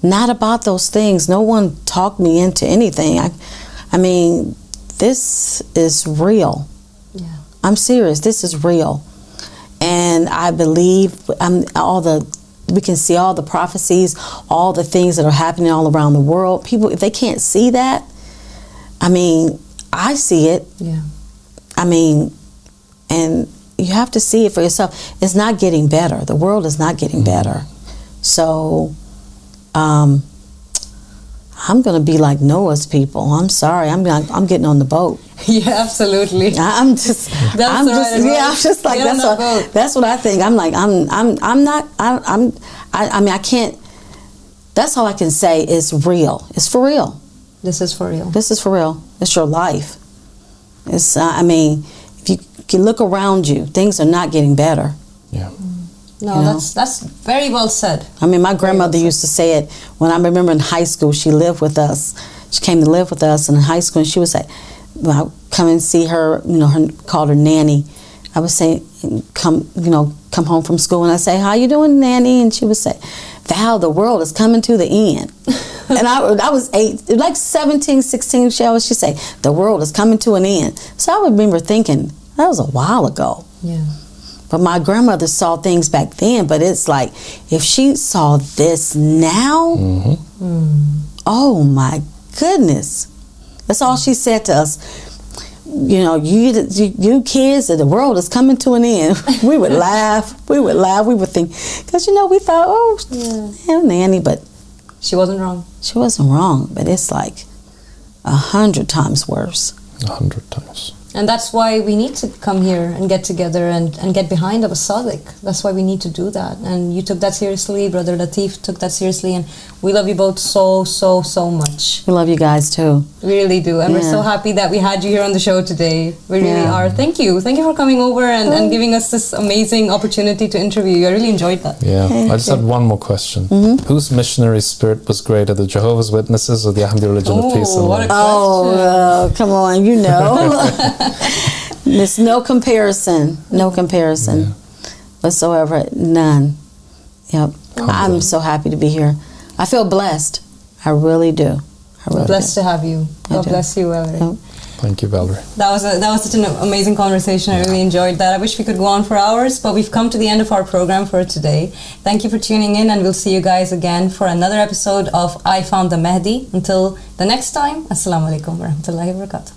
not about those things. No one talked me into anything. This is real. I'm serious. This is real, and I believe we can see all the prophecies, all the things that are happening all around the world. People, if they can't see that, I see it. And you have to see it for yourself. It's not getting better. The world is not getting better. So I'm going to be like Noah's people. I'm sorry. I'm getting on the boat. Yeah, absolutely. That's what I think. I can't. That's all I can say is real. It's for real. This is for real. This is for real. It's your life. It's if you can look around you, things are not getting better. No, that's very well said. My grandmother used to say it when I remember in high school. She lived with us. She came to live with us in high school, and she would say, when I come and see her, called her Nanny. I would say, come home from school, and I say, how you doing, Nanny? And she would say, Val, the world is coming to the end. And I was 17, 16, she always she'd say, the world is coming to an end. So I remember thinking, that was a while ago. Yeah. But my grandmother saw things back then, but it's like, if she saw this now, oh my goodness. That's all she said to us. You kids, the world is coming to an end. We would laugh. We would think, because we thought, Nanny, but she wasn't wrong. She wasn't wrong, but it's like 100 times worse. 100 times. And that's why we need to come here and get together and get behind Abu Sadiq. That's why we need to do that. And you took that seriously, Brother Latif took that seriously, and we love you both so much. We love you guys too. We really do. And we're so happy that we had you here on the show today. We really are. Thank you. Thank you for coming over and giving us this amazing opportunity to interview you. I really enjoyed that. Yeah. I just had one more question. Whose missionary spirit was greater, the Jehovah's Witnesses or the Ahmadi religion of peace and love? Oh, come on, you know. There's no comparison whatsoever, none. Yep. I'm so happy to be here. I feel blessed. I really do. Blessed to have you. God bless you, Valerie. Yep. Thank you, Valerie. That was such an amazing conversation. I really enjoyed that. I wish we could go on for hours, but we've come to the end of our program for today. Thank you for tuning in, and we'll see you guys again for another episode of I Found the Mahdi. Until the next time, Assalamu alaikum wa rahmatullahi wa barakatuh.